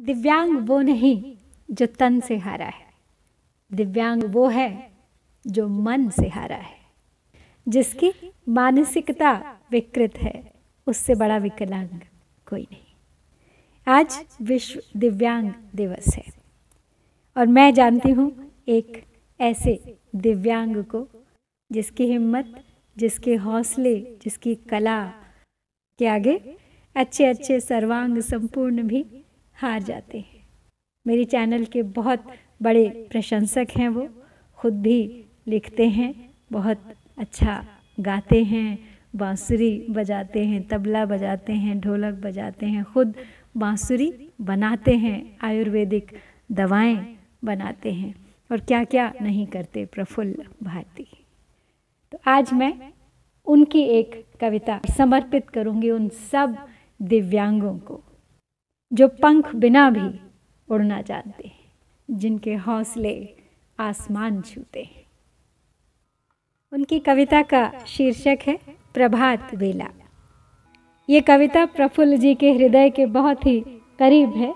दिव्यांग वो नहीं जो तन से हारा है, दिव्यांग वो है जो मन से हारा है, जिसकी मानसिकता विकृत है, उससे बड़ा विकलांग कोई नहीं। आज विश्व दिव्यांग दिवस है और मैं जानती हूँ एक ऐसे दिव्यांग को जिसकी हिम्मत, जिसके हौसले, जिसकी कला के आगे अच्छे अच्छे सर्वांग संपूर्ण भी हार जाते हैं। मेरी चैनल के बहुत बड़े प्रशंसक हैं, वो खुद भी लिखते हैं, बहुत अच्छा गाते हैं, बांसुरी बजाते हैं, तबला बजाते हैं, ढोलक बजाते हैं, खुद बांसुरी बनाते हैं, आयुर्वेदिक दवाएं बनाते हैं और क्या क्या नहीं करते प्रफुल्ल भारती। तो आज मैं उनकी एक कविता समर्पित करूंगी उन सब दिव्यांगों को जो पंख बिना भी उड़ना जानते हैं, जिनके हौसले आसमान छूते हैं। उनकी कविता का शीर्षक है प्रभात वेला। ये कविता प्रफुल्ल जी के हृदय के बहुत ही करीब है,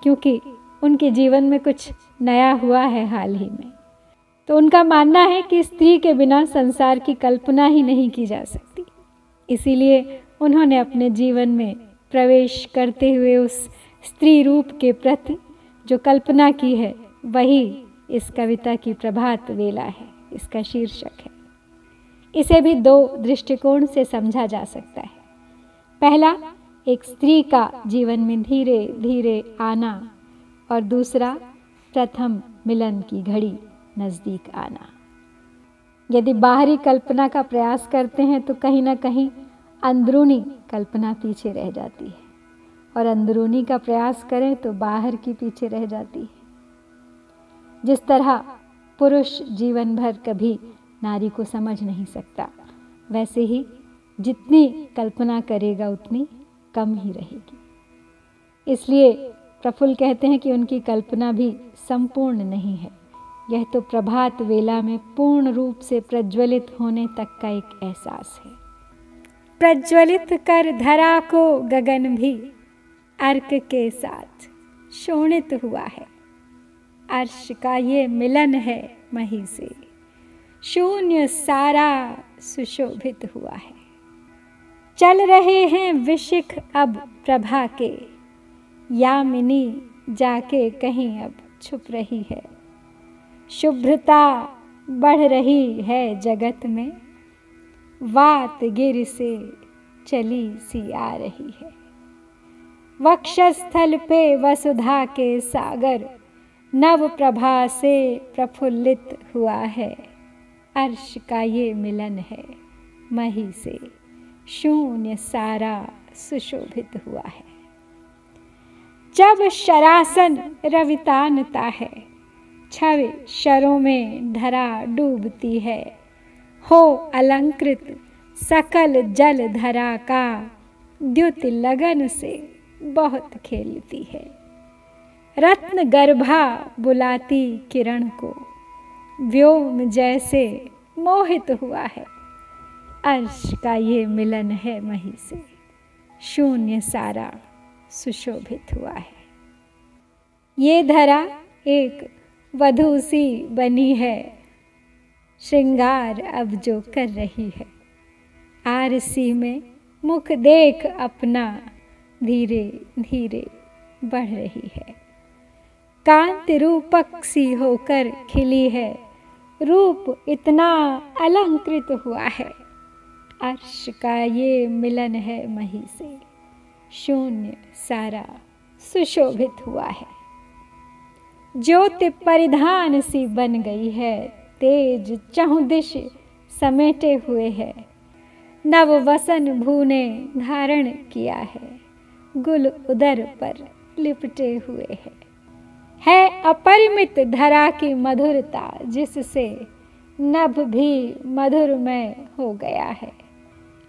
क्योंकि उनके जीवन में कुछ नया हुआ है हाल ही में। तो उनका मानना है कि स्त्री के बिना संसार की कल्पना ही नहीं की जा सकती। इसीलिए उन्होंने अपने जीवन में प्रवेश करते हुए उस स्त्री रूप के प्रति जो कल्पना की है, वही इस कविता की प्रभात वेला है, इसका शीर्षक है। इसे भी दो दृष्टिकोण से समझा जा सकता है। पहला, एक स्त्री का जीवन में धीरे धीरे आना, और दूसरा, प्रथम मिलन की घड़ी नजदीक आना। यदि बाहरी कल्पना का प्रयास करते हैं तो कहीं ना कहीं अंदरूनी कल्पना पीछे रह जाती है, और अंदरूनी का प्रयास करें तो बाहर की पीछे रह जाती है। जिस तरह पुरुष जीवन भर कभी नारी को समझ नहीं सकता, वैसे ही जितनी कल्पना करेगा उतनी कम ही रहेगी। इसलिए प्रफुल्ल कहते हैं कि उनकी कल्पना भी संपूर्ण नहीं है, यह तो प्रभात वेला में पूर्ण रूप से प्रज्वलित होने तक का एक एहसास है। प्रज्वलित कर धरा को गगन भी अर्क के साथ शोणित हुआ है, अर्श का ये मिलन है मही से, शून्य सारा सुशोभित हुआ है। चल रहे हैं विशिख अब प्रभा के, यामिनी जाके कहीं अब छुप रही है। शुभ्रता बढ़ रही है जगत में, वात गिर से चली सी आ रही है। वक्षस्थल पे वसुधा के सागर नव प्रभा से प्रफुल्लित हुआ है, अर्श का ये मिलन है मही से, शून्य सारा सुशोभित हुआ है। जब शरासन रवितानता है, छवि शरों में धरा डूबती है, हो अलंकृत सकल जल धरा का, द्युत लगन से बहुत खेलती है। रत्न गर्भा बुलाती किरण को, व्योम जैसे मोहित हुआ है, अर्श का ये मिलन है मही से, शून्य सारा सुशोभित हुआ है। ये धरा एक वधू सी बनी है, श्रृंगार अब जो कर रही है। आरसी में मुख देख अपना धीरे धीरे बढ़ रही है। कांत रूपक सी होकर खिली है, रूप इतना अलंकृत हुआ है, अर्श का ये मिलन है मही से, शून्य सारा सुशोभित हुआ है। ज्योति परिधान सी बन गई है, तेज चहुदिश समेटे हुए है। नव वसन भूने धारण किया है, गुल उदर पर लिपटे हुए है अपरिमित धरा की मधुरता, जिससे नभ भी मधुरमय हो गया है।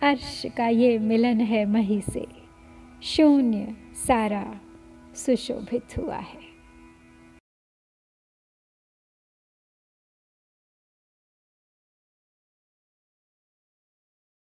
अर्श का ये मिलन है मही से, शून्य सारा सुशोभित हुआ है।